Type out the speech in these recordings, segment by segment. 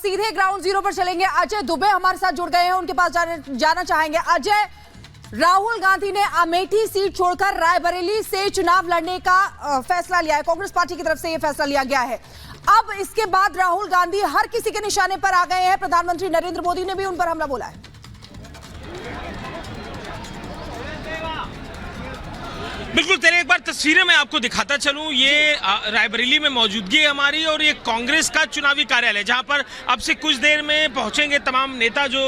सीधे ground zero पर चलेंगे। अजय दुबे हमारे साथ जुड़ गए हैं, उनके पास जाना चाहेंगे। अजय, राहुल गांधी ने अमेठी सीट छोड़कर रायबरेली से चुनाव लड़ने का फैसला लिया है। कांग्रेस पार्टी की तरफ से यह फैसला लिया गया है। अब इसके बाद राहुल गांधी हर किसी के निशाने पर आ गए हैं। प्रधानमंत्री नरेंद्र मोदी ने भी उन पर हमला बोला है। बिल्कुल, तेरे एक बार तस्वीरें मैं आपको दिखाता चलूं। ये रायबरेली में मौजूदगी है हमारी और ये कांग्रेस का चुनावी कार्यालय, जहां पर अब से कुछ देर में पहुंचेंगे तमाम नेता जो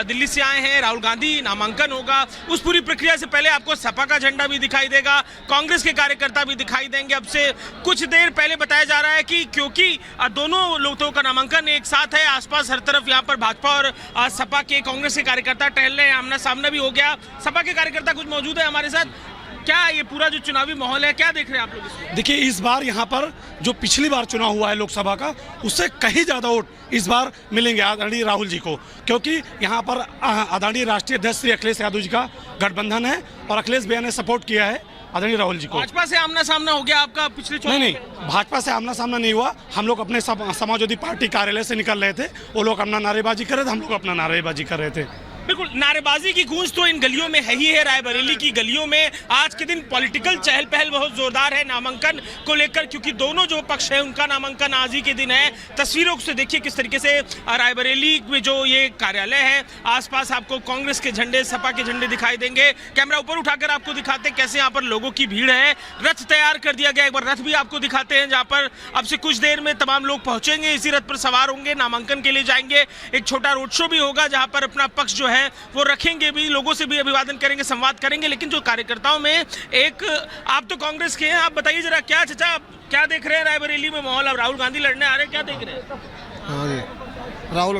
दिल्ली से आए हैं। राहुल गांधी, नामांकन होगा, उस पूरी प्रक्रिया से पहले आपको सपा का झंडा भी दिखाई देगा, कांग्रेस के कार्यकर्ता भी दिखाई देंगे। अब से कुछ देर पहले बताया जा रहा है कि क्योंकि दोनों लोगों का नामांकन एक साथ है, आसपास हर तरफ यहाँ पर भाजपा और सपा के, कांग्रेस के कार्यकर्ता टहल रहे हैं। आमना सामना भी हो गया। सपा के कार्यकर्ता कुछ मौजूद है हमारे साथ। क्या ये पूरा जो चुनावी माहौल है, क्या देख रहे हैं आप लोग इसमें? देखिए, इस बार यहाँ पर जो पिछली बार चुनाव हुआ है लोकसभा का, उससे कहीं ज़्यादा वोट इस बार मिलेंगे आदरणीय राहुल जी को, क्योंकि यहाँ पर आदरणीय राष्ट्रीय अध्यक्ष श्री अखिलेश यादव जी का गठबंधन है और अखिलेश भैया ने सपोर्ट किया है आदरणीय राहुल जी को। भाजपा से आमना सामना हो गया आपका पिछले चुनाव? नहीं, भाजपा से आमना सामना नहीं हुआ। हम लोग अपने समाजवादी पार्टी कार्यालय से निकल रहे थे, वो लोग अपना नारेबाजी कर रहे थे, हम लोग अपना नारेबाजी कर रहे थे। बिल्कुल, नारेबाजी की गूंज तो इन गलियों में है ही है। रायबरेली की गलियों में आज के दिन पॉलिटिकल चहल पहल बहुत जोरदार है नामांकन को लेकर, क्योंकि दोनों जो पक्ष है उनका नामांकन आज ही के दिन है। तस्वीरों से देखिए किस तरीके से रायबरेली में जो ये कार्यालय है, आसपास आपको कांग्रेस के झंडे, सपा के झंडे दिखाई देंगे। कैमरा ऊपर उठाकर आपको दिखाते हैं कैसे यहाँ पर लोगों की भीड़ है। रथ तैयार कर दिया गया, एक बार रथ भी आपको दिखाते हैं, जहाँ पर अब से कुछ देर में तमाम लोग पहुंचेंगे, इसी रथ पर सवार होंगे, नामांकन के लिए जाएंगे। एक छोटा रोड शो भी होगा जहाँ पर अपना पक्ष जो है वो रखेंगे भी, लोगों से भी अभिवादन करेंगे, संवाद करेंगे। लेकिन जो कार्यकर्ताओं में एक, आप तो कांग्रेस के हैं, आप बताइए जरा, क्या चाचा आप क्या देख रहे हैं रायबरेली में माहौल? अब राहुल गांधी लड़ने आ रहे हैं, क्या देख रहे हैं? हाँ जी, राहुल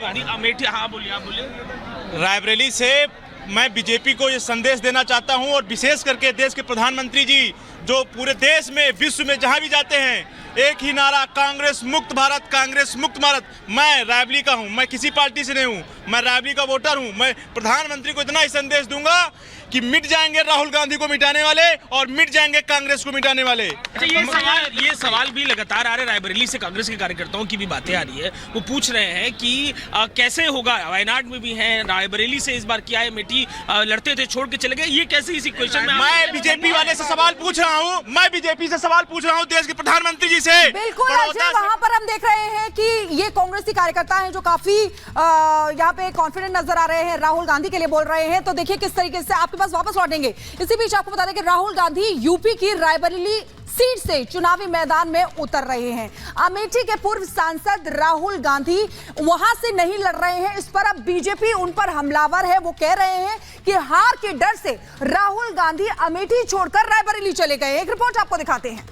गांधी अमेठी। हाँ बोलिए, आप बोलिए। रायबरेली से मैं बीजेपी को ये संदेश देना चाहता हूं, और विशेष करके देश के प्रधानमंत्री जी जो पूरे देश में, विश्व में जहां भी जाते हैं, एक ही नारा, कांग्रेस मुक्त भारत, कांग्रेस मुक्त भारत। मैं रायबरेली का हूं, मैं किसी पार्टी से नहीं हूं, मैं रायबरेली का वोटर हूं। मैं प्रधानमंत्री को इतना ही संदेश दूंगा कि मिट जाएंगे राहुल गांधी को मिटाने वाले और मिट जाएंगे कांग्रेस को मिटाने वाले। अच्छा, ये सवाल भी लगातार आ रहे, रायबरेली से कांग्रेस के कार्यकर्ताओं की भी बातें आ रही है। वो पूछ रहे हैं कि कैसे होगा, वायनाड में भी हैं, रायबरेली से इस बार किया है, अमेठी लड़ते थे, छोड़ के चले गए, ये कैसे इसी क्वेश्चन में? मैं बीजेपी वाले से सवाल पूछ रहा हूँ, मैं बीजेपी से सवाल पूछ रहा हूँ, देश के प्रधानमंत्री जी से। बिल्कुल अजय, वहां पर हम देख रहे हैं कि ये कांग्रेसी कार्यकर्ता हैं जो काफी यहाँ पे कॉन्फिडेंट नजर आ रहे हैं, राहुल गांधी के लिए बोल रहे हैं। तो देखिए किस तरीके से आपके पास वापस लौटेंगे। इसी बीच आपको बता दें कि राहुल गांधी यूपी की रायबरेली सीट से चुनावी मैदान में उतर रहे हैं। अमेठी के पूर्व सांसद राहुल गांधी वहां से नहीं लड़ रहे हैं। इस पर अब बीजेपी उन पर हमलावर है। वो कह रहे हैं कि हार के डर से राहुल गांधी अमेठी छोड़कर रायबरेली चले गए। एक रिपोर्ट आपको दिखाते हैं।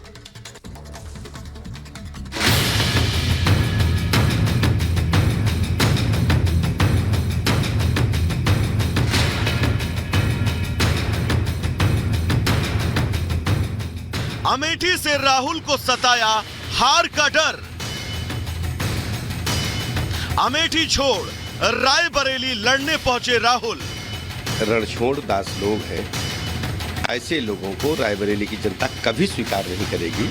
अमेठी से राहुल को सताया हार का डर। अमेठी छोड़ रायबरेली लड़ने पहुंचे राहुल। रणछोड़ दास लोग हैं, ऐसे लोगों को रायबरेली की जनता कभी स्वीकार नहीं करेगी।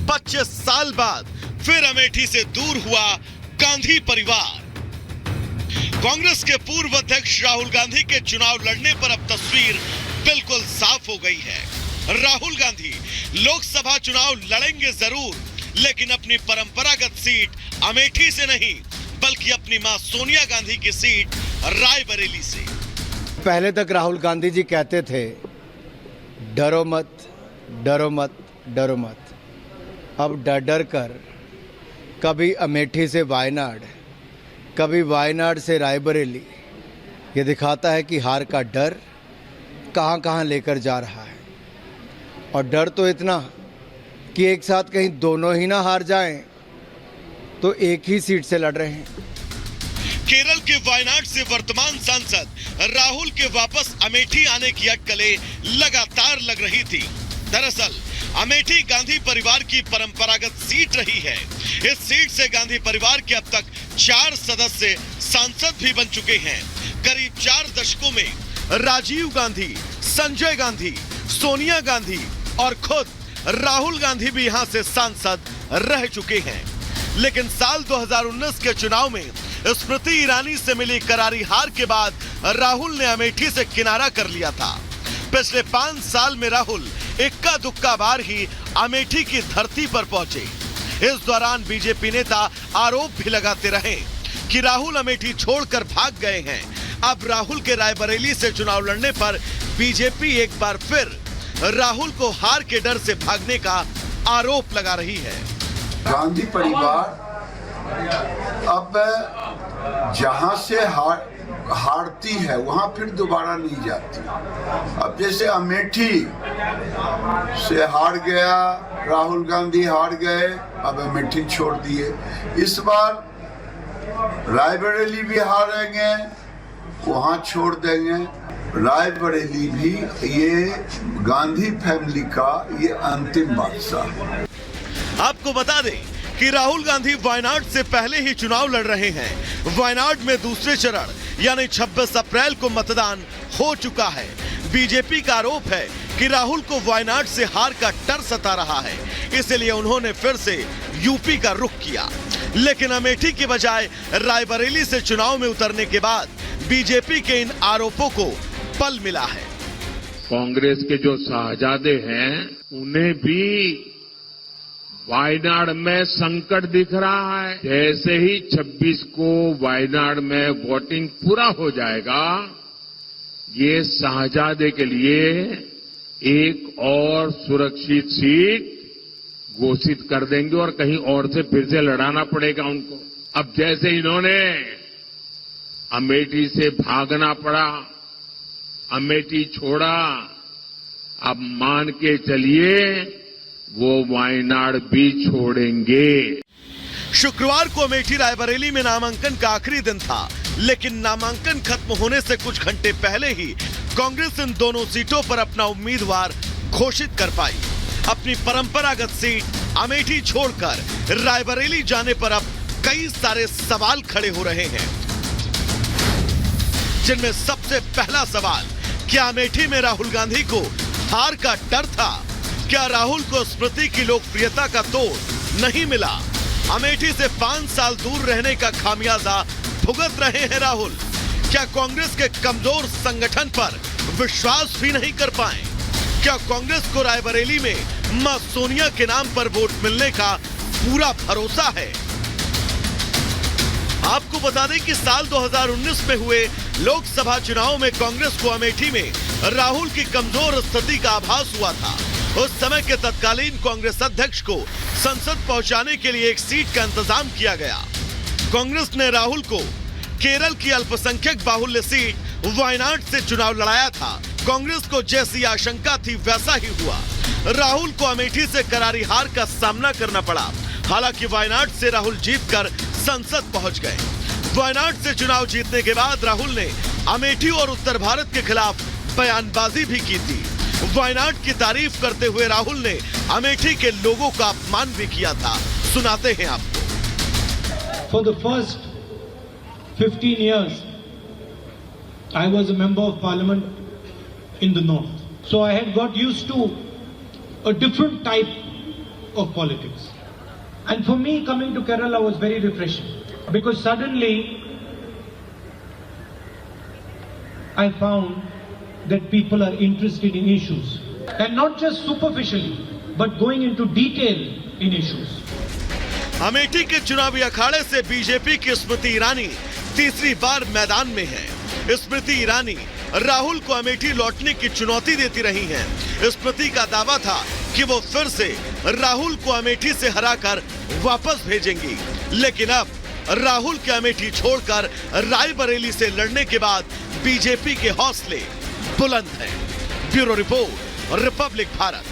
25 साल बाद फिर अमेठी से दूर हुआ गांधी परिवार। कांग्रेस के पूर्व अध्यक्ष राहुल गांधी के चुनाव लड़ने पर अब तस्वीर बिल्कुल साफ हो गई है। राहुल गांधी लोकसभा चुनाव लड़ेंगे जरूर, लेकिन अपनी परंपरागत सीट अमेठी से नहीं, बल्कि अपनी मां सोनिया गांधी की सीट रायबरेली से। पहले तक राहुल गांधी जी कहते थे डरो मत, डरो मत, डरो मत। अब डर डर कर कभी अमेठी से वायनाड, कभी वायनाड से रायबरेली, ये दिखाता है कि हार का डर कहां कहां लेकर जा रहा है। और डर तो इतना कि एक साथ कहीं दोनों ही ना हार जाएं, तो एक ही सीट से लड़ रहे हैं। केरल के वायनाड से वर्तमान सांसद राहुल के वापस अमेठी आने की अटकलें लगातार लग रही थी। दरअसल अमेठी गांधी परिवार की परंपरागत सीट रही है। इस सीट से गांधी परिवार के अब तक 4 सदस्य सांसद भी बन चुके हैं। करीब 4 दशकों में राजीव गांधी, संजय गांधी, सोनिया गांधी और खुद राहुल गांधी भी यहां से सांसद रह चुके हैं। लेकिन साल 2019 के चुनाव में स्मृति ईरानी से मिली करारी हार के बाद राहुल ने अमेठी से किनारा कर लिया था। पिछले 5 साल में राहुल इक्का दुक्का बार ही अमेठी की धरती पर पहुंचे। इस दौरान बीजेपी नेता आरोप भी लगाते रहे कि राहुल अमेठी छोड़कर भाग गए हैं। अब राहुल के रायबरेली से चुनाव लड़ने पर बीजेपी एक बार फिर राहुल को हार के डर से भागने का आरोप लगा रही है। गांधी परिवार अब जहां से हारती है वहां फिर दोबारा नहीं जाती। अब जैसे अमेठी से हार गया, राहुल गांधी हार गए, अब अमेठी छोड़ दिए। इस बार रायबरेली भी हारेंगे, वहां छोड़ देंगे। रायबरेली भी ये गांधी फैमिली का ये अंतिम बादशाह है। आपको बता दें कि राहुल गांधी वायनाड से पहले ही चुनाव लड़ रहे हैं। वायनाड में दूसरे चरण यानी 26 अप्रैल को मतदान हो चुका है। बीजेपी का आरोप है कि राहुल को वायनाड से हार का डर सता रहा है, इसलिए उन्होंने फिर से यूपी का रुख किया। लेकिन अमेठी के बजाय रायबरेली से चुनाव में उतरने के बाद बीजेपी के इन आरोपों को पल मिला है। कांग्रेस के जो शाहजादे हैं उन्हें भी वायनाड में संकट दिख रहा है। जैसे ही 26 को वायनाड में वोटिंग पूरा हो जाएगा, ये शाहजादे के लिए एक और सुरक्षित सीट घोषित कर देंगे और कहीं और से फिर से लड़ाना पड़ेगा उनको। अब जैसे इन्होंने अमेठी से भागना पड़ा, अमेठी छोड़ा, अब मान के चलिए वो वायनाड भी छोड़ेंगे। शुक्रवार को अमेठी रायबरेली में नामांकन का आखिरी दिन था, लेकिन नामांकन खत्म होने से कुछ घंटे पहले ही कांग्रेस इन दोनों सीटों पर अपना उम्मीदवार घोषित कर पाई। अपनी परंपरागत सीट अमेठी छोड़कर रायबरेली जाने पर अब कई सारे सवाल खड़े हो रहे हैं, जिनमें सबसे पहला सवाल, क्या अमेठी में राहुल गांधी को हार का डर था? क्या राहुल को स्मृति की लोकप्रियता का तोड़ नहीं मिला? अमेठी से 5 साल दूर रहने का खामियाजा भुगत रहे हैं राहुल। क्या कांग्रेस के कमजोर संगठन पर विश्वास भी नहीं कर पाए? क्या कांग्रेस को रायबरेली में मां सोनिया के नाम पर वोट मिलने का पूरा भरोसा है? आपको बता दें कि साल 2019 में हुए लोकसभा चुनाव में कांग्रेस को अमेठी में राहुल की कमजोर स्थिति का आभास हुआ था। उस समय के तत्कालीन कांग्रेस अध्यक्ष को संसद पहुंचाने के लिए एक सीट का इंतजाम किया गया। कांग्रेस ने राहुल को केरल की अल्पसंख्यक बाहुल्य सीट वायनाड से चुनाव लड़ाया था। कांग्रेस को जैसी आशंका थी वैसा ही हुआ। राहुल को अमेठी से करारी हार का सामना करना पड़ा। हालांकि वायनाड से राहुल जीतकर संसद पहुंच गए। वायनाड से चुनाव जीतने के बाद राहुल ने अमेठी और उत्तर भारत के खिलाफ बयानबाजी भी की थी। वायनाड की तारीफ करते हुए राहुल ने अमेठी के लोगों का अपमान भी किया था। सुनाते हैं आपको। For the first 15 years, I was a member of parliament in the north. So I had got used to a different type of politics. And for me, coming to Kerala was very refreshing. Because suddenly, I found that people are interested in issues. And not just superficially, but going into detail in issues. Amethi के चुनावी अखाड़े से BJP की स्मृति ईरानी तीसरी बार मैदान में है। स्मृति ईरानी राहुल को अमेठी लौटने की चुनौती देती रही हैं। स्मृति का दावा था कि वो फिर से राहुल को अमेठी से हराकर वापस भेजेंगी। लेकिन अब राहुल के अमेठी छोड़कर रायबरेली से लड़ने के बाद बीजेपी के हौसले बुलंद हैं। Bureau report, Republic Bharat.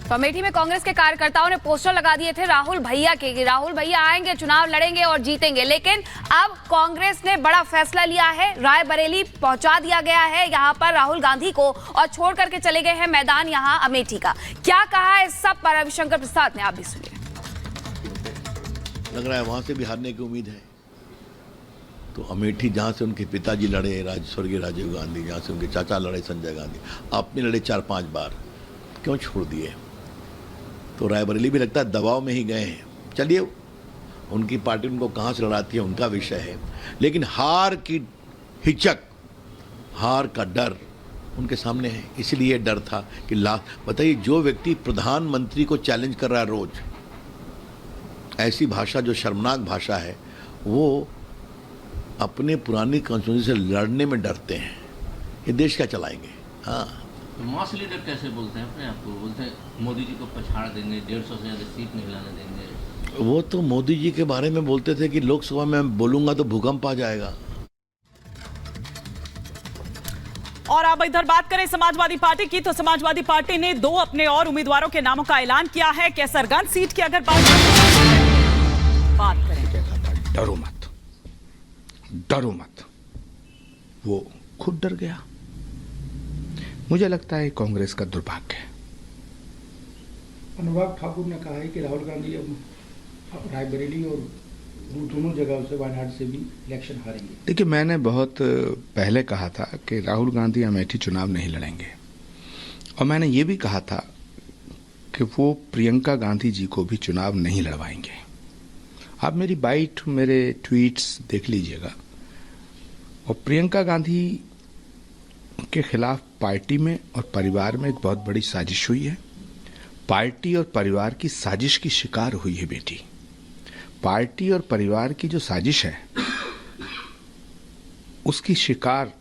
तो अमेठी में कांग्रेस के कार्यकर्ताओं ने पोस्टर लगा दिए थे राहुल भैया के कि राहुल भैया आएंगे, चुनाव लड़ेंगे और जीतेंगे। लेकिन अब कांग्रेस ने बड़ा फैसला लिया है, रायबरेली पहुंचा दिया गया है यहां पर राहुल गांधी को और छोड़ करके चले गए हैं मैदान यहां अमेठी का। क्या कहा है इस सब पर रविशंकर प्रसाद ने, आप भी सुनिए। लग रहा है वहां से भी हारने की उम्मीद है। तो अमेठी जहां से उनके पिताजी लड़े स्वर्गीय राजीव गांधी, जहां से उनके चाचा लड़े संजय गांधी, आपने लड़े 4-5 बार, क्यों छोड़ दिए? तो रायबरेली भी लगता है दबाव में ही गए हैं। चलिए, उनकी पार्टी उनको कहाँ से लड़ाती है उनका विषय है, लेकिन हार की हिचक, हार का डर उनके सामने है। इसलिए डर था कि बताइए, जो व्यक्ति प्रधानमंत्री को चैलेंज कर रहा है रोज, ऐसी भाषा जो शर्मनाक भाषा है, वो अपने पुरानी कॉन्स्टिट्यूंसी से लड़ने में डरते हैं। ये देश क्या चलाएंगे? हाँ, तो मास लीडर कैसे बोलते हैं अपने आप को? बोलते हैं मोदी जी को पछाड़ देंगे, 150 से ज़्यादा सीट नहीं लाने देंगे। वो तो मोदी जी के बारे में बोलते थे कि लोकसभा में बोलूंगा तो भूकंप आ जाएगा। और अब इधर बात करें समाजवादी पार्टी की, तो समाजवादी पार्टी ने 2 अपने और उम्मीदवारों के नामों का ऐलान किया है। कैसरगंज सीट की अगर बात करें, डरो मत, डरो मत, वो खुद डर गया। मुझे लगता है कांग्रेस का दुर्भाग्य है। अनुराग ठाकुर ने कहा है कि राहुल गांधी अब रायबरेली और दोनों जगहों से, वायनाड से भी इलेक्शन हारेंगे। देखिए, मैंने बहुत पहले कहा था कि राहुल गांधी अमेठी चुनाव नहीं लड़ेंगे, और मैंने ये भी कहा था कि वो प्रियंका गांधी जी को भी चुनाव नहीं लड़वाएंगे। आप मेरी बाइट, मेरे ट्वीट्स देख लीजिएगा। और प्रियंका गांधी के खिलाफ पार्टी में और परिवार में एक बहुत बड़ी साजिश हुई है। पार्टी और परिवार की साजिश की शिकार हुई है बेटी। पार्टी और परिवार की जो साजिश है, उसकी शिकार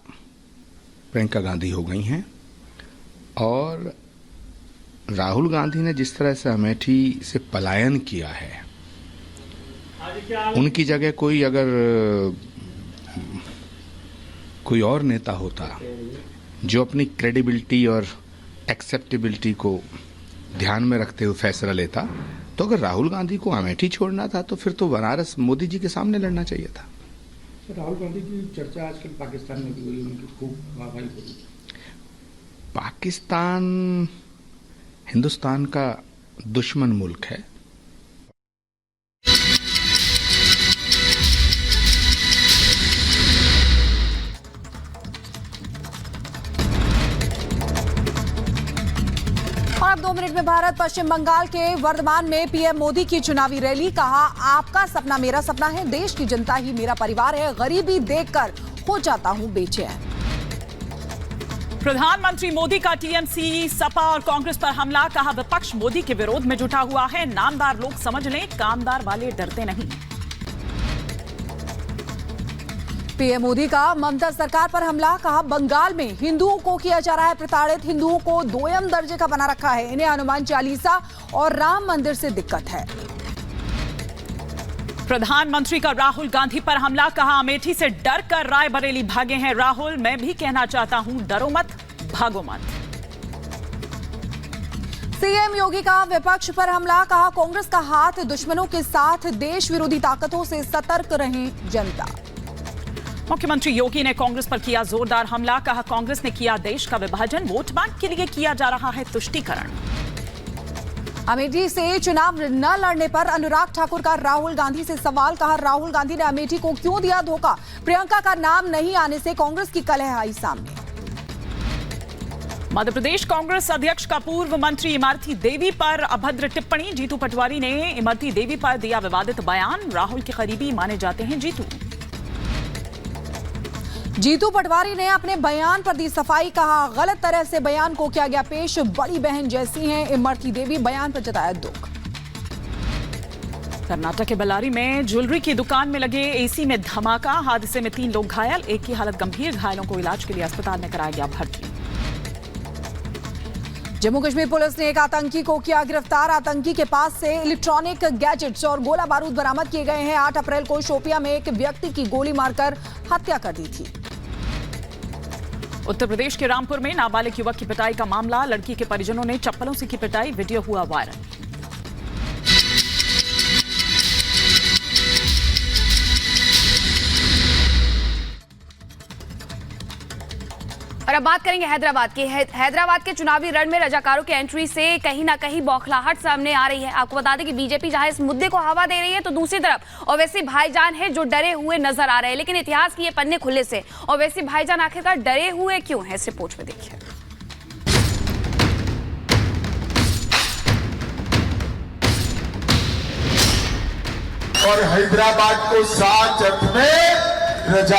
प्रियंका गांधी हो गई हैं। और राहुल गांधी ने जिस तरह से अमेठी से पलायन किया है, उनकी जगह कोई अगर कोई और नेता होता जो अपनी क्रेडिबिलिटी और एक्सेप्टेबिलिटी को ध्यान में रखते हुए फैसला लेता, तो अगर राहुल गांधी को अमेठी छोड़ना था तो फिर तो बनारस मोदी जी के सामने लड़ना चाहिए था। राहुल गांधी की चर्चा आजकल पाकिस्तान में भी हुई, उनकी खूब वाहवाही हो रही। पाकिस्तान हिंदुस्तान का दुश्मन मुल्क है। और अब 2 मिनट में भारत पश्चिम बंगाल के वर्धमान में पीएम मोदी की चुनावी रैली। कहा, आपका सपना मेरा सपना है, देश की जनता ही मेरा परिवार है, गरीबी देखकर हो जाता हूं बेचैन। प्रधानमंत्री मोदी का टीएमसी, सपा और कांग्रेस पर हमला। कहा, विपक्ष मोदी के विरोध में जुटा हुआ है, नामदार लोग समझ लें, कामदार वाले डरते नहीं। पीएम मोदी का ममता सरकार पर हमला। कहा, बंगाल में हिंदुओं को किया जा रहा है प्रताड़ित, हिंदुओं को 2ym दर्जे का बना रखा है, इन्हें हनुमान चालीसा और राम मंदिर से दिक्कत है। प्रधानमंत्री का राहुल गांधी पर हमला। कहा, अमेठी से डर कर रायबरेली भागे हैं राहुल, मैं भी कहना चाहता हूं, डरो मत, भागो मत। सीएम योगी का विपक्ष पर हमला। कहा, कांग्रेस का हाथ दुश्मनों के साथ, देश विरोधी ताकतों से सतर्क रहें जनता। मुख्यमंत्री योगी ने कांग्रेस पर किया जोरदार हमला। कहा, कांग्रेस ने किया देश का विभाजन, वोट बैंक के लिए किया जा रहा है तुष्टीकरण। अमेठी से चुनाव न लड़ने पर अनुराग ठाकुर का राहुल गांधी से सवाल। कहा, राहुल गांधी ने अमेठी को क्यों दिया धोखा, प्रियंका का नाम नहीं आने से कांग्रेस की कलह आई सामने। मध्य प्रदेश कांग्रेस अध्यक्ष का पूर्व मंत्री इमरती देवी पर अभद्र टिप्पणी। जीतू पटवारी ने इमरती देवी पर दिया विवादित बयान। राहुल के करीबी माने जाते हैं जीतू पटवारी ने अपने बयान पर दी सफाई। कहा, गलत तरह से बयान को किया गया पेश, बड़ी बहन जैसी हैं इमरती देवी, बयान पर जताया दुख। कर्नाटक के बेल्लारी में ज्वेलरी की दुकान में लगे एसी में धमाका। हादसे में 3 लोग घायल, एक की हालत गंभीर, घायलों को इलाज के लिए अस्पताल में कराया गया भर्ती। जम्मू कश्मीर पुलिस ने एक आतंकी को किया गिरफ्तार। आतंकी के पास से इलेक्ट्रॉनिक गैजेट्स और गोला बारूद बरामद किए गए हैं। 8 अप्रैल को शोपिया में एक व्यक्ति की गोली मारकर हत्या कर दी थी। उत्तर प्रदेश के रामपुर में नाबालिग युवक की पिटाई का मामला। लड़की के परिजनों ने चप्पलों से की पिटाई, वीडियो हुआ वायरल। और अब बात करेंगे हैदराबाद की। हैदराबाद के चुनावी रण में रजाकारों की एंट्री से कहीं ना कहीं बौखलाहट सामने आ रही है। आपको बता दें कि बीजेपी जहां इस मुद्दे को हवा दे रही है, तो दूसरी तरफ ओवैसी भाईजान है जो डरे हुए नजर आ रहे हैं। लेकिन इतिहास की ये पन्ने खुले से ओवैसी भाईजान आखिरकार डरे हुए क्यों है, इस रिपोर्ट में देखिए। और हैदराबाद को 7 अर्थ में रजा